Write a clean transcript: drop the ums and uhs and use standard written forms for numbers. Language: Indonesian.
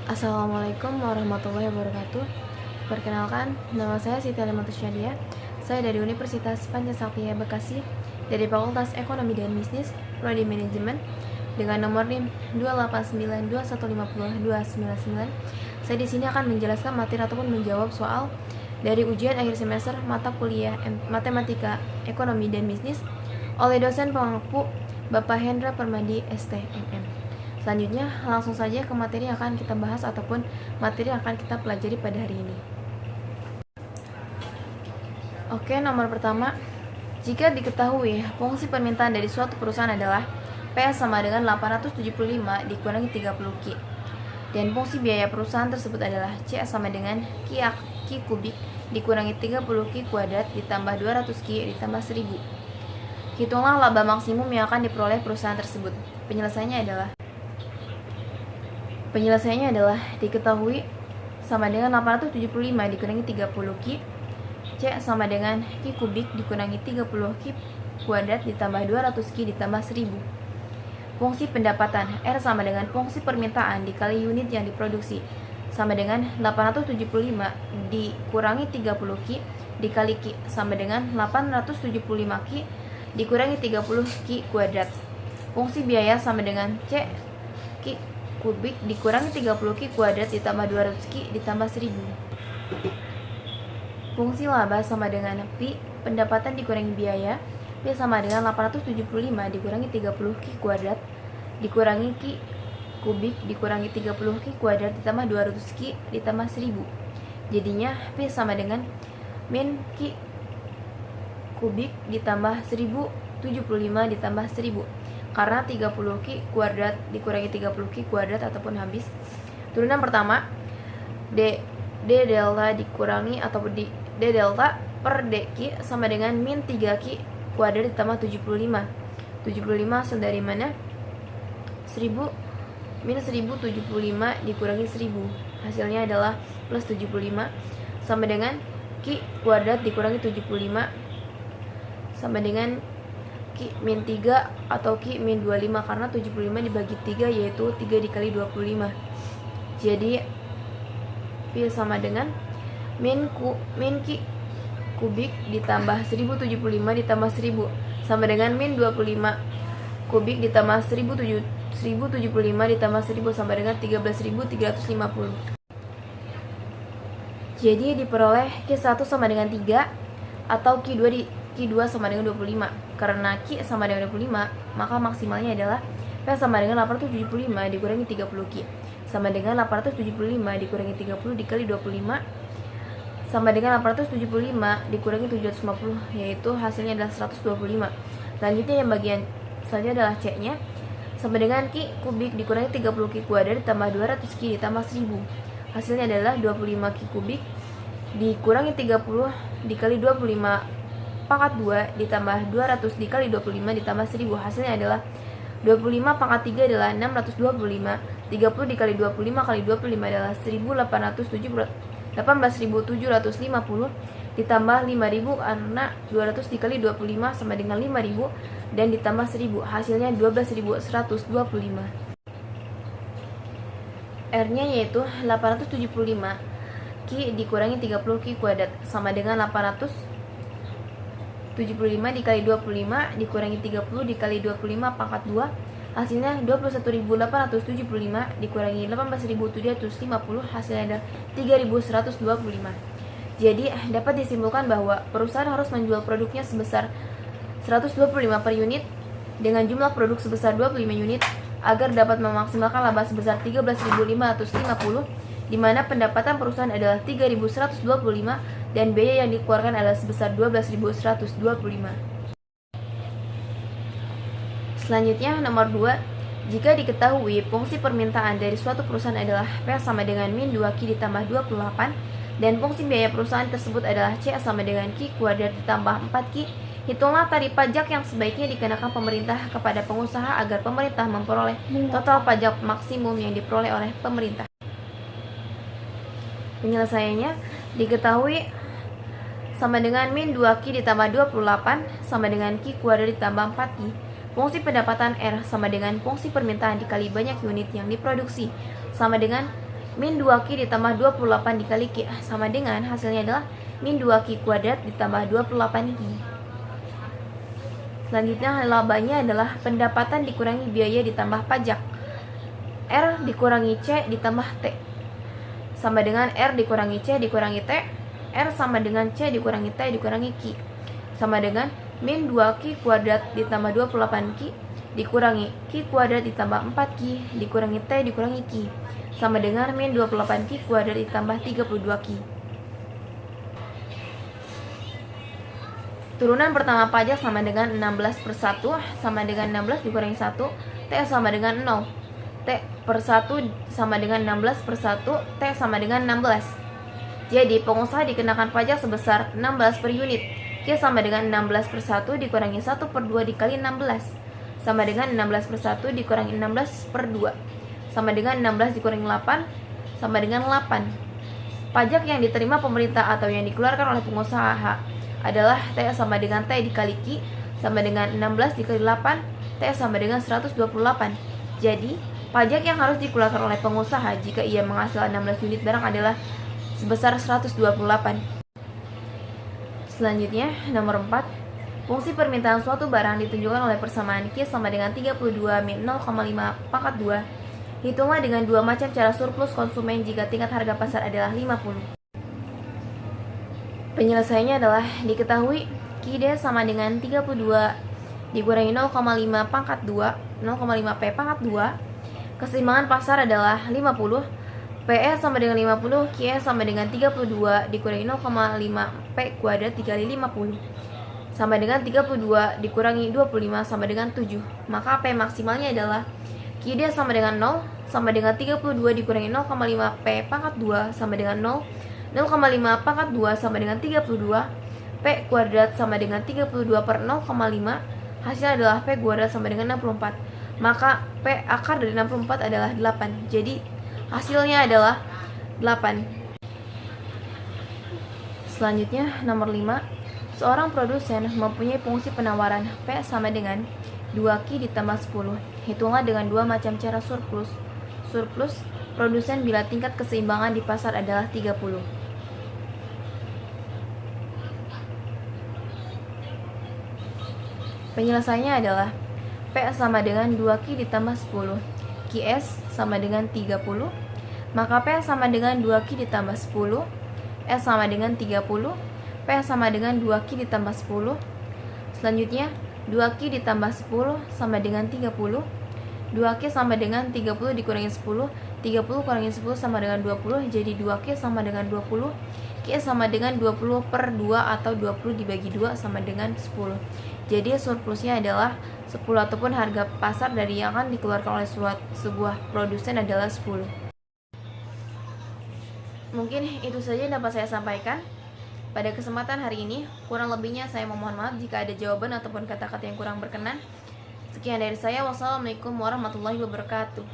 Assalamualaikum warahmatullahi wabarakatuh. Perkenalkan, nama saya Siti Alimatus Syadia. Saya dari Universitas Pancasakti Bekasi, dari Fakultas Ekonomi dan Bisnis, Prodi Manajemen, dengan nomor NIM 28921502999. Saya di sini akan menjelaskan materi ataupun menjawab soal dari ujian akhir semester mata kuliah Matematika, Ekonomi dan Bisnis oleh dosen pemangku Bapak Hendra Permadi STMM. Selanjutnya, langsung saja ke materi yang akan kita bahas ataupun materi yang akan kita pelajari pada hari ini. Oke, nomor pertama, jika diketahui fungsi permintaan dari suatu perusahaan adalah P sama dengan 875 dikurangi 30Q, dan fungsi biaya perusahaan tersebut adalah C sama dengan Q kubik dikurangi 30Q kuadrat ditambah 200Q ditambah 1000. Hitunglah laba maksimum yang akan diperoleh perusahaan tersebut. Penyelesaiannya adalah diketahui sama dengan 875 dikurangi 30Q, C sama dengan Q kubik dikurangi 30Q kuadrat ditambah 200Q ditambah 1000. Fungsi pendapatan R sama dengan fungsi permintaan dikali unit yang diproduksi sama dengan 875 dikurangi 30Q dikali Q sama dengan 875Q dikurangi 30Q kuadrat. Fungsi biaya sama dengan C Q kubik dikurangi 30Q kuadrat ditambah 200Q ditambah 1000. Fungsi laba sama dengan Pi pendapatan dikurangi biaya, P sama dengan 875 dikurangi 30Q kuadrat dikurangi Q kubik dikurangi 30Q kuadrat ditambah 200Q ditambah 1000. Jadinya P sama dengan min Q kubik ditambah 1075 ditambah 1000. Karena 30Q kuadrat dikurangi 30Q kuadrat ataupun habis. Turunan pertama, D delta dikurangi ataupun D delta per DQ sama dengan min 3Q kuadrat ditambah 75. 75 hasil dari mana? 1000 min 1075 dikurangi 1000. Hasilnya adalah plus 75 sama dengan Q kuadrat dikurangi 75 sama dengan Q min 3 atau Q min 25, karena 75 dibagi 3 yaitu 3 dikali 25. Jadi P sama dengan min Q kubik ditambah 1075 ditambah 1000 sama dengan min 25 kubik ditambah 1075 ditambah 1000 sama dengan 13.350. Jadi diperoleh Q1 sama dengan 3 atau Q2 sama dengan 25. Karena Q sama dengan 25, maka maksimalnya adalah P sama dengan 875 dikurangi 30Q sama dengan 875 dikurangi 30 dikali 25 sama dengan 875 dikurangi 750, yaitu hasilnya adalah 125. Selanjutnya yang bagian selanjutnya adalah C nya sama dengan Q kubik dikurangi 30Q kuadrat ditambah 200Q ditambah 1000. Hasilnya adalah 25Q kubik dikurangi 30 dikali 25 pangkat 2 ditambah 200 dikali 25 ditambah 1000. Hasilnya adalah 25 pangkat 3 adalah 625. 30 dikali 25 kali 25 adalah 18.750 ditambah 5000 karena 200 dikali 25 sama dengan 5000 dan ditambah 1000. Hasilnya 12.125. R-nya yaitu 875 Q dikurangi 30Q kuadrat sama dengan 875 dikali 25 dikurangi 30 dikali 25 pangkat 2, hasilnya 21.875 dikurangi 18.750, hasilnya ada 3.125. Jadi dapat disimpulkan bahwa perusahaan harus menjual produknya sebesar 125 per unit dengan jumlah produk sebesar 25 unit agar dapat memaksimalkan laba sebesar 13.550, di mana pendapatan perusahaan adalah 3.125 dan biaya yang dikeluarkan adalah sebesar 12.125. Selanjutnya nomor 2, jika diketahui fungsi permintaan dari suatu perusahaan adalah P sama dengan min 2Q ditambah 28 dan fungsi biaya perusahaan tersebut adalah C sama dengan Q kuadrat ditambah 4Q, hitunglah tarif pajak yang sebaiknya dikenakan pemerintah kepada pengusaha agar pemerintah memperoleh total pajak maksimum yang diperoleh oleh pemerintah. Penyelesaiannya diketahui sama dengan min 2Q ditambah 28 sama dengan Q kuadrat ditambah 4Q. Fungsi pendapatan R sama dengan fungsi permintaan dikali banyak unit yang diproduksi sama dengan min 2Q ditambah 28 dikali Q sama dengan hasilnya adalah min 2Q kuadrat ditambah 28Q. Selanjutnya labanya adalah pendapatan dikurangi biaya ditambah pajak. R dikurangi C ditambah T sama dengan R dikurangi C dikurangi T. R sama dengan C dikurangi T dikurangi Q sama dengan min 2Q kuadrat ditambah 28Q dikurangi Q kuadrat ditambah 4Q dikurangi T dikurangi Q sama dengan min 28Q kuadrat ditambah 32Q. Turunan pertama pajak sama dengan 16 per 1 sama dengan 16 dikurangi 1, T sama dengan 0. T per 1 sama dengan 16 per 1, T sama dengan 16. Jadi pengusaha dikenakan pajak sebesar 16 per unit. Q sama dengan 16 per 1 dikurangi 1 per 2 dikali 16 sama dengan 16 per 1 dikurangi 16 per 2 sama dengan 16 dikurangi 8 sama dengan 8. Pajak yang diterima pemerintah atau yang dikeluarkan oleh pengusaha adalah T sama dengan T dikali Q sama dengan 16 dikali 8, T sama dengan 128. Jadi pajak yang harus dikeluarkan oleh pengusaha jika ia menghasilkan 16 unit barang adalah sebesar 128. Selanjutnya, nomor 4. Fungsi permintaan suatu barang ditunjukkan oleh persamaan Q sama dengan 32 min 0,5 pangkat 2. Hitunglah dengan dua macam cara surplus konsumen jika tingkat harga pasar adalah 50. Penyelesaiannya adalah diketahui QD sama dengan 32 dikurangi 0,5 pangkat 2, 0,5 P pangkat 2. Keseimbangan pasar adalah 50. PE sama dengan 50, QE sama dengan 32 dikurangi 0,5 P kuadrat dikali 50 sama dengan 32 dikurangi 25 sama dengan 7. Maka P maksimalnya adalah QD sama dengan 0 sama dengan 32 dikurangi 0,5 P pangkat 2 sama dengan 0, 0,5 pangkat 2 sama dengan 32, P kuadrat sama dengan 32 per 0,5, hasilnya adalah P kuadrat sama dengan 64. Maka P akar dari 64 adalah 8. Jadi hasilnya adalah 8. Selanjutnya nomor 5. Seorang produsen mempunyai fungsi penawaran P sama dengan 2Q ditambah 10. Hitunglah dengan dua macam cara surplus. Surplus produsen bila tingkat keseimbangan di pasar adalah 30. Penyelesaiannya adalah P sama dengan 2Q ditambah 10, QS sama dengan 30, maka P sama dengan 2Q ditambah 10, S sama dengan 30, P sama dengan 2Q ditambah 10. Selanjutnya 2Q ditambah 10 sama dengan 30, 2Q sama dengan 30 dikurangi 10, 30 kurangi 10 sama dengan 20, jadi 2Q sama dengan 20, Q sama dengan 20 per 2 atau 20 dibagi 2 sama dengan 10. Jadi surplusnya adalah 10 ataupun harga pasar dari yang akan dikeluarkan oleh sebuah produsen adalah 10. Mungkin itu saja yang dapat saya sampaikan pada kesempatan hari ini. Kurang lebihnya saya memohon maaf jika ada jawaban ataupun kata-kata yang kurang berkenan. Sekian dari saya. Wassalamualaikum warahmatullahi wabarakatuh.